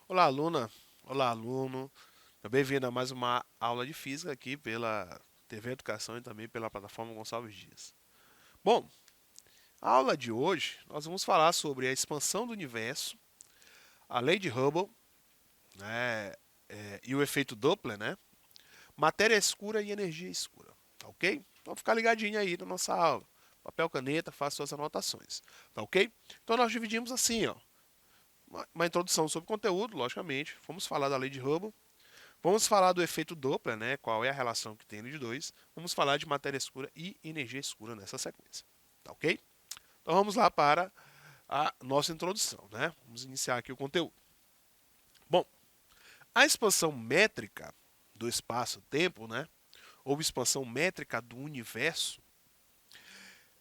Olá, aluna. Olá, aluno. Bem-vindo a mais uma aula de física aqui pela TV Educação e também pela plataforma Gonçalves Dias. Bom, a aula de hoje nós vamos falar sobre a expansão do universo, a lei de Hubble, né, e o efeito Doppler, né? Matéria escura e energia escura, tá ok? Então fica ligadinho aí na nossa aula. Papel, caneta, faça suas anotações, tá ok? Então nós dividimos assim, ó. Uma introdução sobre o conteúdo, logicamente. Vamos falar da lei de Hubble. Vamos falar do efeito Doppler, né? Qual é a relação que tem entre os dois. Vamos falar de matéria escura e energia escura nessa sequência. Tá ok? Então vamos lá para a nossa introdução, né? Vamos iniciar aqui o conteúdo. Bom, a expansão métrica do espaço-tempo, né? Ou expansão métrica do universo,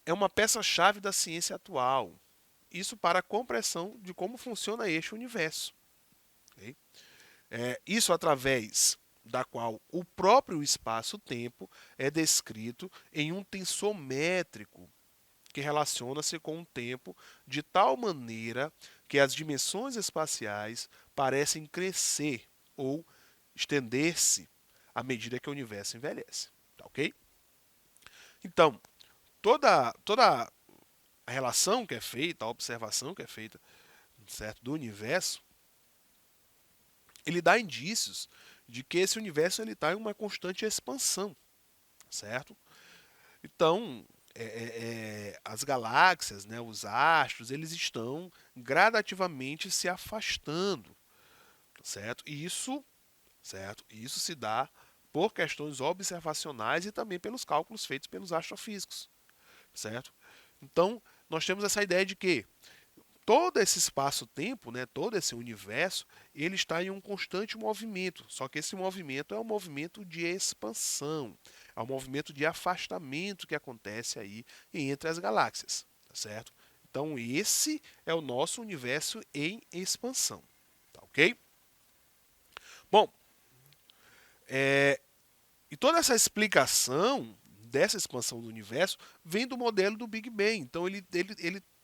é uma peça-chave da ciência atual. Isso para a compreensão de como funciona este universo. Okay? Isso através da qual o próprio espaço-tempo é descrito em um tensor métrico que relaciona-se com o tempo de tal maneira que as dimensões espaciais parecem crescer ou estender-se à medida que o universo envelhece. Tá ok? Então, toda a relação que é feita, a observação que é feita, certo, do universo, ele dá indícios de que esse universo está em uma constante expansão, certo? Então, as galáxias, né, os astros, eles estão gradativamente se afastando, certo? Certo? Isso se dá por questões observacionais e também pelos cálculos feitos pelos astrofísicos, certo? Então, nós temos essa ideia de que todo esse espaço-tempo, né, todo esse universo, ele está em um constante movimento. Só que esse movimento é um movimento de expansão, é um movimento de afastamento que acontece aí entre as galáxias, tá certo? Então esse é o nosso universo em expansão, tá ok? Bom, e toda essa explicação dessa expansão do universo vem do modelo do Big Bang. Então ele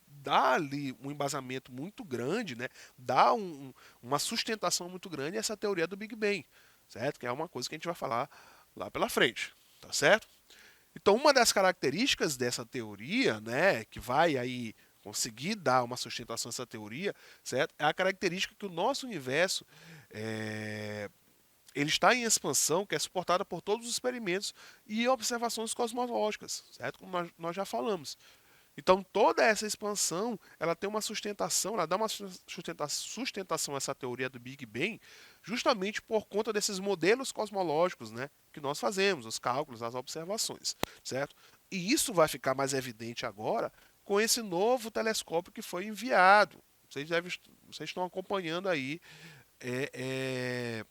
dá ali um embasamento muito grande, né? Dá uma sustentação muito grande a essa teoria do Big Bang, certo? Que é uma coisa que a gente vai falar lá pela frente, tá certo? Então uma das características dessa teoria, né, que vai aí conseguir dar uma sustentação a essa teoria, certo? É a característica que o nosso universo é, ele está em expansão, que é suportada por todos os experimentos e observações cosmológicas, certo? Como nós já falamos. Então, toda essa expansão, ela tem uma sustentação, ela dá uma sustentação a essa teoria do Big Bang, justamente por conta desses modelos cosmológicos, né, que nós fazemos, os cálculos, as observações, certo? E isso vai ficar mais evidente agora com esse novo telescópio que foi enviado. Vocês estão acompanhando aí é, é,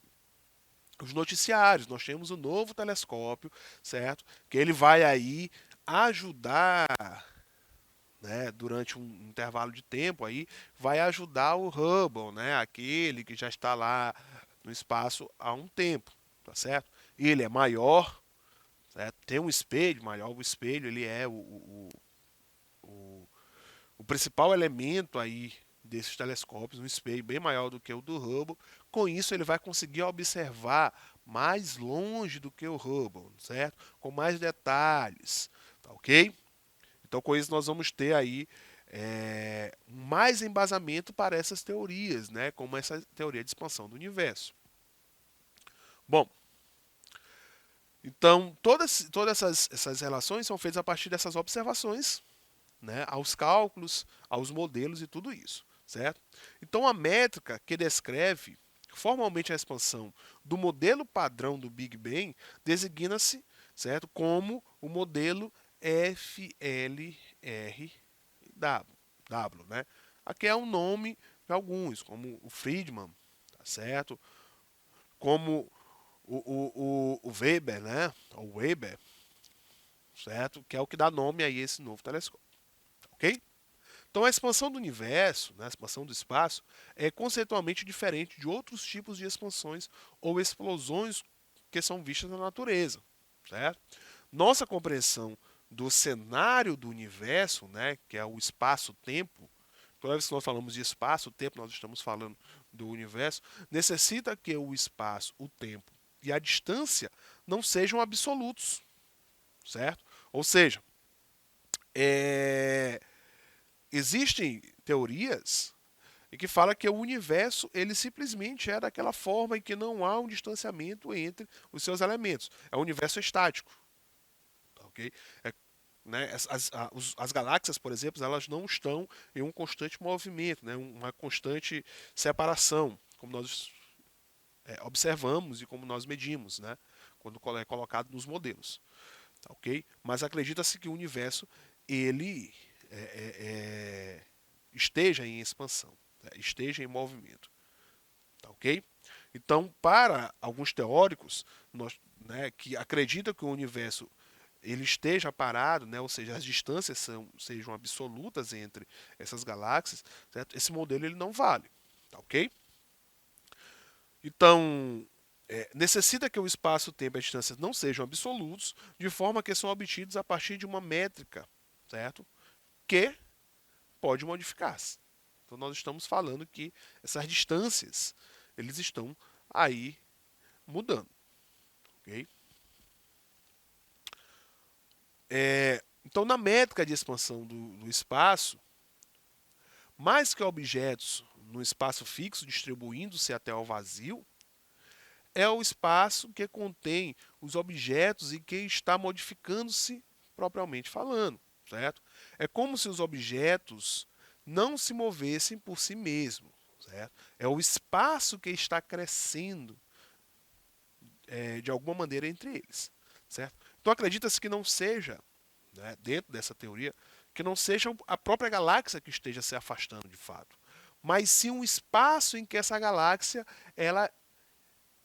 os noticiários. Nós temos um novo telescópio, certo? Que ele vai aí ajudar, né, durante um intervalo de tempo aí, vai ajudar o Hubble, né, aquele que já está lá no espaço há um tempo, tá certo? Ele é maior, certo? Tem um espelho maior, o espelho ele é o, o principal elemento aí desses telescópios, um espelho bem maior do que o do Hubble. Com isso, ele vai conseguir observar mais longe do que o Hubble, certo? Com mais detalhes, tá ok? Então, com isso, nós vamos ter aí mais embasamento para essas teorias, né? Como essa teoria de expansão do universo. Bom, então todas essas relações são feitas a partir dessas observações, né? Aos cálculos, aos modelos e tudo isso, certo? Então, a métrica que descreve formalmente a expansão do modelo padrão do Big Bang designa-se, certo, como o modelo FLRW, né? Aqui é um nome de alguns, como o Friedman, tá certo? Como o Weber, né? O Weber, certo? Que é o que dá nome a esse novo telescópio, ok? Então a expansão do universo, né, a expansão do espaço, é conceitualmente diferente de outros tipos de expansões ou explosões que são vistas na natureza, certo? Nossa compreensão do cenário do universo, né, que é o espaço-tempo, toda vez que nós falamos de espaço-tempo, nós estamos falando do universo, necessita que o espaço, o tempo e a distância não sejam absolutos, certo? Ou seja, é, existem teorias em que fala que o universo ele simplesmente é daquela forma em que não há um distanciamento entre os seus elementos. É um universo estático, tá, ok? É, né, as galáxias, por exemplo, elas não estão em um constante movimento, né, uma constante separação, como nós observamos e como nós medimos, né, quando é colocado nos modelos, tá, ok? Mas acredita-se que o universo ele esteja em expansão, né, esteja em movimento, tá, ok? Então, para alguns teóricos, né, que acreditam que o universo ele esteja parado, né, ou seja, as distâncias sejam absolutas entre essas galáxias, certo? Esse modelo ele não vale, tá, ok? Então, necessita que o espaço-tempo e a distância não sejam absolutos, de forma que são obtidos a partir de uma métrica, certo? Que pode modificar-se. Então, nós estamos falando que essas distâncias eles estão aí mudando, ok? Então, na métrica de expansão do espaço, mais que objetos no espaço fixo distribuindo-se até ao vazio, é o espaço que contém os objetos e que está modificando-se propriamente falando, certo? É como se os objetos não se movessem por si mesmos, certo? É o espaço que está crescendo de alguma maneira entre eles, certo? Então acredita-se que não seja, né, dentro dessa teoria, que não seja a própria galáxia que esteja se afastando de fato, mas sim um espaço em que essa galáxia ela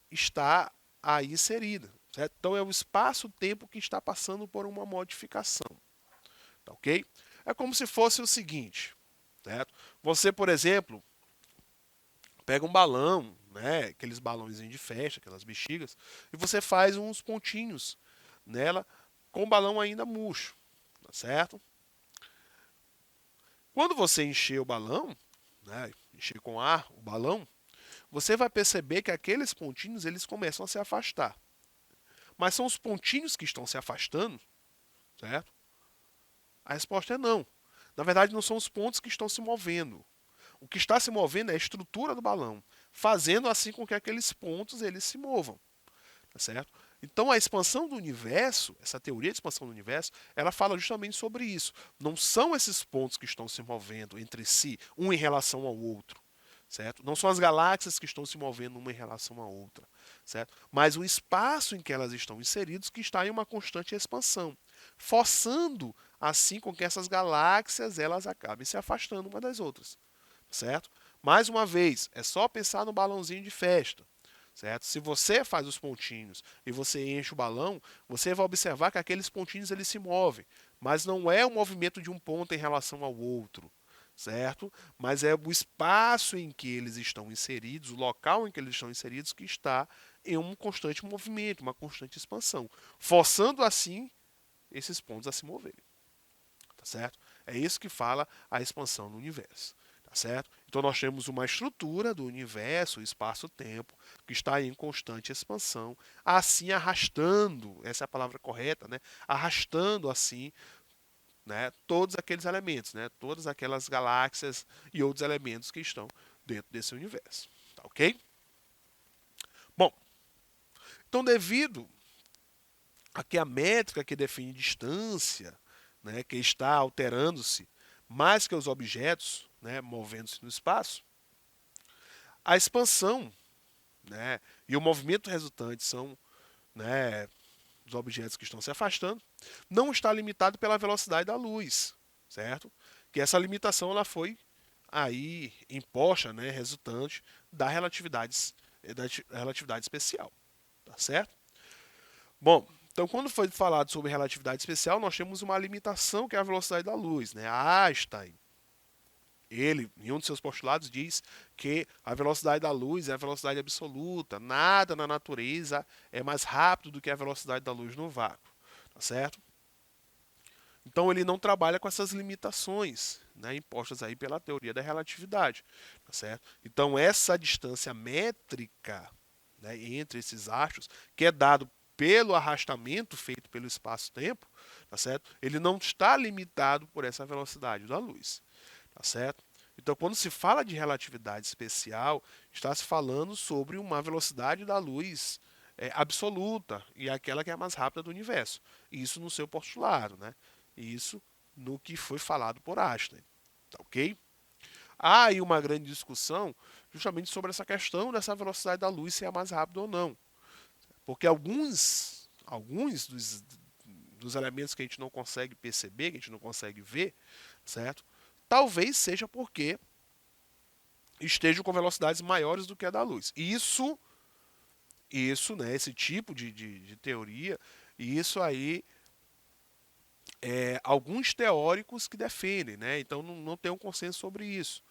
está aí inserida, certo? Então é o espaço-tempo que está passando por uma modificação, tá, ok? É como se fosse o seguinte, certo? Você, por exemplo, pega um balão, né, aqueles balãozinhos de festa, aquelas bexigas, e você faz uns pontinhos nela com o balão ainda murcho, tá certo? Quando você encher o balão, né, encher com ar o balão, você vai perceber que aqueles pontinhos eles começam a se afastar. Mas são os pontinhos que estão se afastando, certo? A resposta é não. Na verdade, não são os pontos que estão se movendo. O que está se movendo é a estrutura do balão, fazendo assim com que aqueles pontos eles se movam, tá certo? Então a expansão do universo, essa teoria de expansão do universo, ela fala justamente sobre isso. Não são esses pontos que estão se movendo entre si, um em relação ao outro, certo? Não são as galáxias que estão se movendo uma em relação à outra, certo? Mas o espaço em que elas estão inseridas que está em uma constante expansão, forçando assim com que essas galáxias elas acabem se afastando uma das outras, certo? Mais uma vez, é só pensar no balãozinho de festa, certo? Se você faz os pontinhos e você enche o balão, você vai observar que aqueles pontinhos eles se movem, mas não é o movimento de um ponto em relação ao outro, certo? Mas é o espaço em que eles estão inseridos, o local em que eles estão inseridos que está em um constante movimento, uma constante expansão, forçando assim esses pontos a se moverem, tá certo? É isso que fala a expansão do universo. Tá certo? Então nós temos uma estrutura do universo, o espaço-tempo, que está em constante expansão, assim arrastando, essa é a palavra correta, né? Arrastando assim, né, todos aqueles elementos, né? Todas aquelas galáxias e outros elementos que estão dentro desse universo. Tá, ok? Bom, então devido a que a métrica que define distância, né, que está alterando-se mais que os objetos, né, movendo-se no espaço, a expansão, né, e o movimento resultante são, né, dos objetos que estão se afastando, não está limitado pela velocidade da luz, certo? Que essa limitação ela foi aí imposta, né, resultante da relatividade especial, tá certo? Bom, então quando foi falado sobre relatividade especial, nós temos uma limitação que é a velocidade da luz, né? A Einstein, Ele, em um de seus postulados, diz que a velocidade da luz é a velocidade absoluta. Nada na natureza é mais rápido do que a velocidade da luz no vácuo. Tá certo? Então ele não trabalha com essas limitações, né, impostas aí pela teoria da relatividade. Tá certo? Então essa distância métrica, né, entre esses astros, que é dado pelo arrastamento feito pelo espaço-tempo, tá certo? Ele não está limitado por essa velocidade da luz. Tá certo? Então, quando se fala de relatividade especial, está se falando sobre uma velocidade da luz absoluta e aquela que é a mais rápida do universo. Isso no seu postulado, né? Isso no que foi falado por Einstein. Tá ok? Há aí uma grande discussão justamente sobre essa questão dessa velocidade da luz ser a mais rápida ou não. Porque alguns dos elementos que a gente não consegue perceber, que a gente não consegue ver, certo? Talvez seja porque estejam com velocidades maiores do que a da luz. Isso, né, esse tipo de teoria, isso aí alguns teóricos que defendem, né? Então não tem um consenso sobre isso.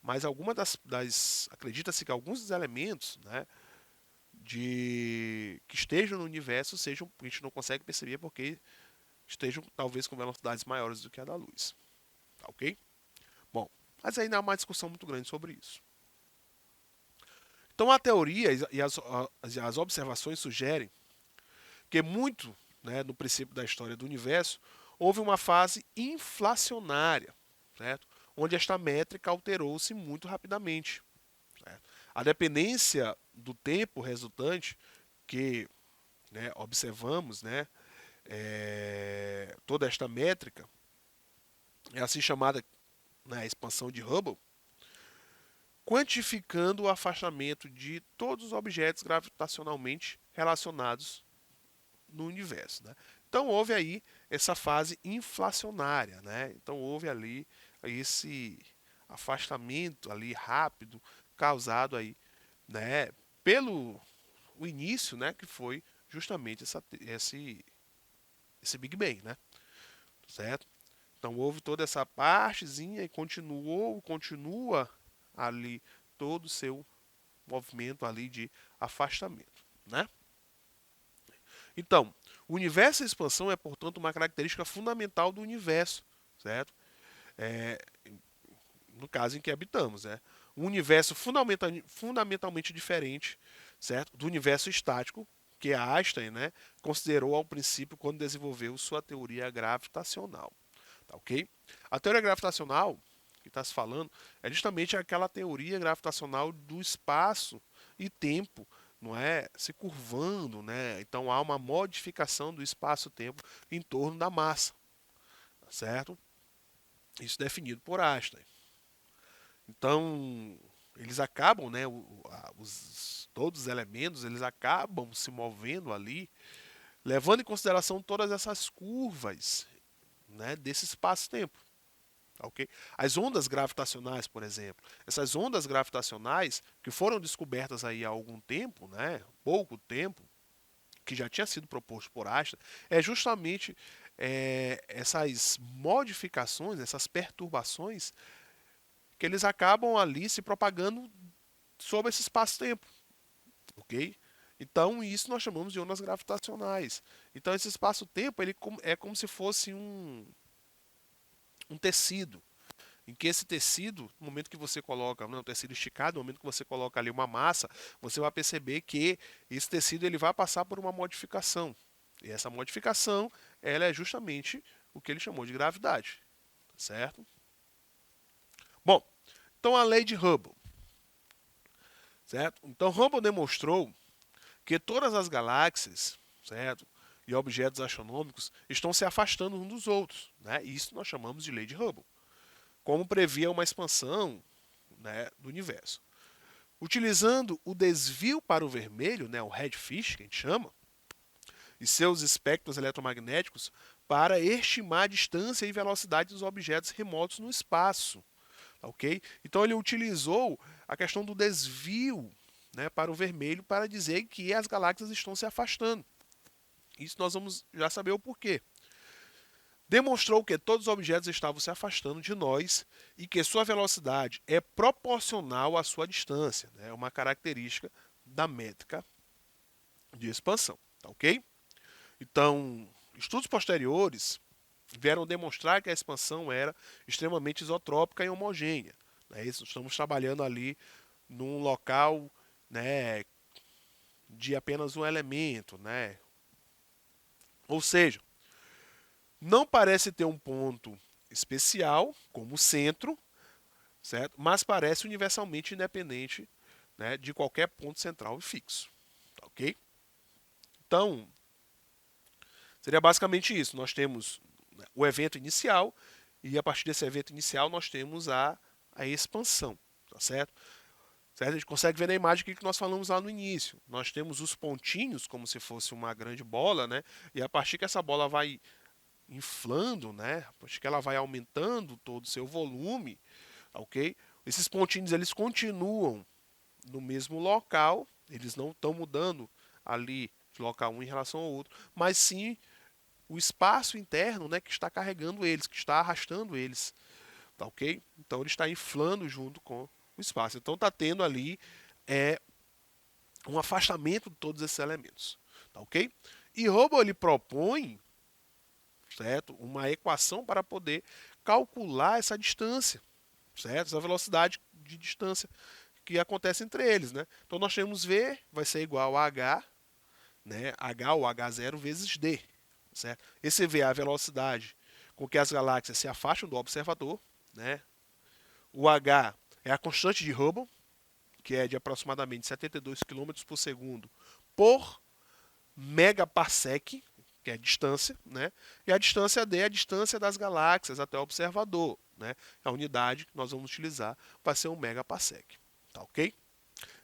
Mas alguma acredita-se que alguns dos elementos, né, que estejam no universo sejam, a gente não consegue perceber porque estejam talvez com velocidades maiores do que a da luz. Tá ok? Bom, mas ainda há uma discussão muito grande sobre isso. Então a teoria e as observações sugerem que muito, né, no princípio da história do universo, houve uma fase inflacionária, certo? Onde esta métrica alterou-se muito rapidamente. Certo? A dependência do tempo resultante que, né, observamos, né, toda esta métrica, é assim chamada, né, expansão de Hubble, quantificando o afastamento de todos os objetos gravitacionalmente relacionados no universo. Né? Então houve aí essa fase inflacionária, né? Então houve ali esse afastamento ali rápido causado aí, né, pelo o início, né, que foi justamente esse Big Bang, né? Certo? Então houve toda essa partezinha e continua ali todo o seu movimento ali de afastamento, né? Então, o universo em expansão é, portanto, uma característica fundamental do universo, certo? É, no caso em que habitamos, né? Um universo fundamentalmente diferente, certo? Do universo estático, que Einstein, né, considerou ao princípio quando desenvolveu sua teoria gravitacional. Tá ok? A teoria gravitacional que está se falando é justamente aquela teoria gravitacional do espaço e tempo, não é, se curvando, né? Então há uma modificação do espaço-tempo em torno da massa, tá certo? Isso definido por Einstein. Então eles acabam, né? Todos os elementos eles acabam se movendo ali, levando em consideração todas essas curvas, né, desse espaço-tempo. Okay? As ondas gravitacionais, por exemplo, essas ondas gravitacionais que foram descobertas aí há algum tempo, né, pouco tempo, que já tinha sido proposto por Einstein, é justamente essas modificações, essas perturbações, que eles acabam ali se propagando sobre esse espaço-tempo, ok? Então isso nós chamamos de ondas gravitacionais. Então esse espaço-tempo ele é como se fosse um tecido, em que esse tecido, no momento que você coloca, não, um tecido esticado, no momento que você coloca ali uma massa, você vai perceber que esse tecido ele vai passar por uma modificação. E essa modificação, ela é justamente o que ele chamou de gravidade, certo? Bom, então a lei de Hubble, certo? Então Hubble demonstrou que todas as galáxias, certo? E objetos astronômicos estão se afastando uns dos outros, né? Isso nós chamamos de lei de Hubble, como previa uma expansão, né, do universo. Utilizando o desvio para o vermelho, né, o redfish, que a gente chama, e seus espectros eletromagnéticos para estimar a distância e velocidade dos objetos remotos no espaço. Ok? Então ele utilizou a questão do desvio, né, para o vermelho para dizer que as galáxias estão se afastando. Isso nós vamos já saber o porquê. demonstrou que todos os objetos estavam se afastando de nós e que sua velocidade é proporcional à sua distância. É, né? Uma característica da métrica de expansão. Tá ok? Então, estudos posteriores vieram demonstrar que a expansão era extremamente isotrópica e homogênea. Né? Estamos trabalhando ali num local, né, de apenas um elemento. Né? Ou seja, não parece ter um ponto especial como centro, certo? Mas parece universalmente independente, né, de qualquer ponto central e fixo. Tá ok? Então, seria basicamente isso. Nós temos, né, o evento inicial e a partir desse evento inicial nós temos a expansão. Tá certo? Certo? A gente consegue ver na imagem o que nós falamos lá no início. Nós temos os pontinhos como se fosse uma grande bola, né? E a partir que essa bola vai inflando, né? Acho que ela vai aumentando todo o seu volume, ok? Esses pontinhos eles continuam no mesmo local, eles não estão mudando ali de local um em relação ao outro, mas sim o espaço interno, né, que está carregando eles, que está arrastando eles, tá ok? Então ele está inflando junto com o espaço. Então está tendo ali um afastamento de todos esses elementos, tá ok? E Hubble ele propõe, certo, uma equação para poder calcular essa distância, certo? Essa velocidade de distância que acontece entre eles, né? Então nós temos V vai ser igual a H, né? H ou H0 vezes D, certo? Esse V é a velocidade com que as galáxias se afastam do observador, né? O H é a constante de Hubble, que é de aproximadamente 72 km por segundo por megaparsec, que é a distância, né? E a distância D é a distância das galáxias até o observador, né? A unidade que nós vamos utilizar vai ser um megaparsec, tá ok?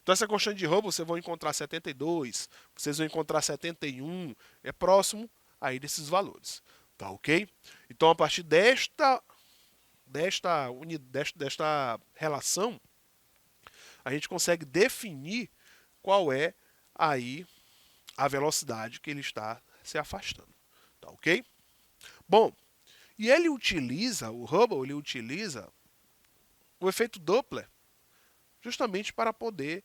Então essa constante de Hubble vocês vão encontrar 72, vocês vão encontrar 71, é próximo aí desses valores, tá ok? Então a partir desta relação, a gente consegue definir qual é aí a velocidade que ele está se afastando. Tá ok? Bom, e o Hubble ele utiliza o efeito Doppler justamente para poder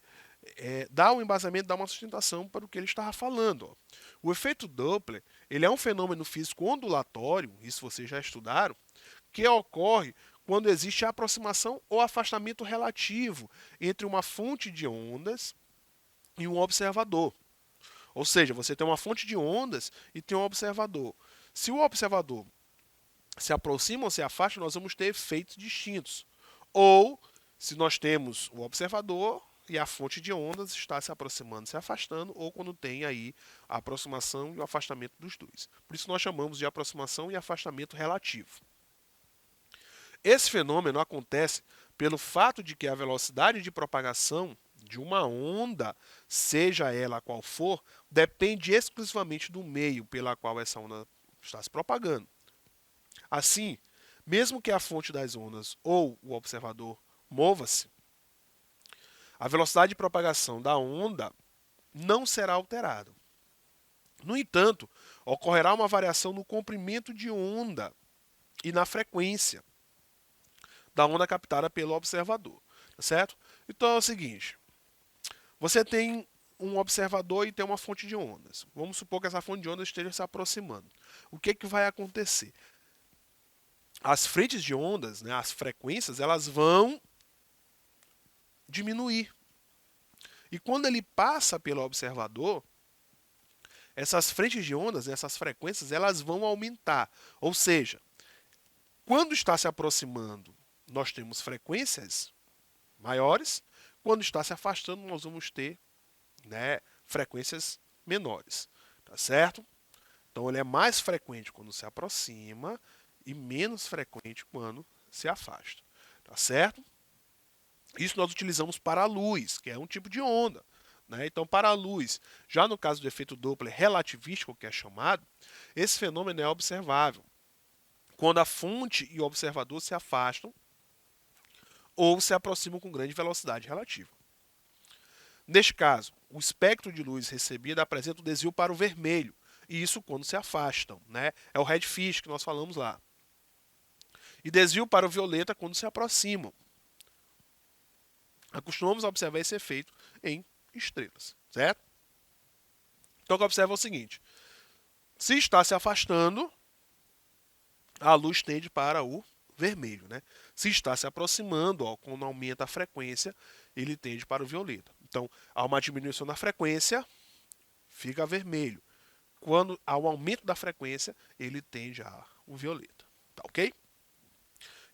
dar um embasamento, dar uma sustentação para o que ele estava falando. Ó. O efeito Doppler ele é um fenômeno físico ondulatório, isso vocês já estudaram, que ocorre quando existe a aproximação ou afastamento relativo entre uma fonte de ondas e um observador. Ou seja, você tem uma fonte de ondas e tem um observador. Se o observador se aproxima ou se afasta, nós vamos ter efeitos distintos. Ou, se nós temos o observador e a fonte de ondas está se aproximando, se afastando, ou quando tem aí a aproximação e o afastamento dos dois. Por isso nós chamamos de aproximação e afastamento relativo. Esse fenômeno acontece pelo fato de que a velocidade de propagação de uma onda, seja ela qual for, depende exclusivamente do meio pela qual essa onda está se propagando. Assim, mesmo que a fonte das ondas ou o observador mova-se, a velocidade de propagação da onda não será alterada. No entanto, ocorrerá uma variação no comprimento de onda e na frequência da onda captada pelo observador, tá certo? Então é o seguinte, você tem um observador e tem uma fonte de ondas. Vamos supor que essa fonte de ondas esteja se aproximando. O que vai acontecer? As frentes de ondas, né, as frequências, elas vão diminuir. E quando ele passa pelo observador, essas frentes de ondas, essas frequências, elas vão aumentar. Ou seja, quando está se aproximando, nós temos frequências maiores. Quando está se afastando, nós vamos ter, né, frequências menores. Tá certo? Então ele é mais frequente quando se aproxima e menos frequente quando se afasta. Tá certo? Isso nós utilizamos para a luz, que é um tipo de onda. Né? Então, para a luz, já no caso do efeito Doppler relativístico, que é chamado, esse fenômeno é observável quando a fonte e o observador se afastam ou se aproximam com grande velocidade relativa. Neste caso, o espectro de luz recebido apresenta um desvio para o vermelho, e isso quando se afastam, né? É o redfish que nós falamos lá. E desvio para o violeta quando se aproximam. Acostumamos a observar esse efeito em estrelas, certo? Então, o que observa é o seguinte: se está se afastando, a luz tende para o vermelho, né? Se está se aproximando, ó, quando aumenta a frequência, ele tende para o violeta. Então, há uma diminuição da frequência, fica vermelho. Quando há um aumento da frequência, ele tende a o violeta. Tá ok?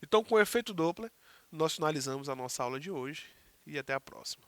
Então, com o efeito Doppler, nós finalizamos a nossa aula de hoje e até a próxima.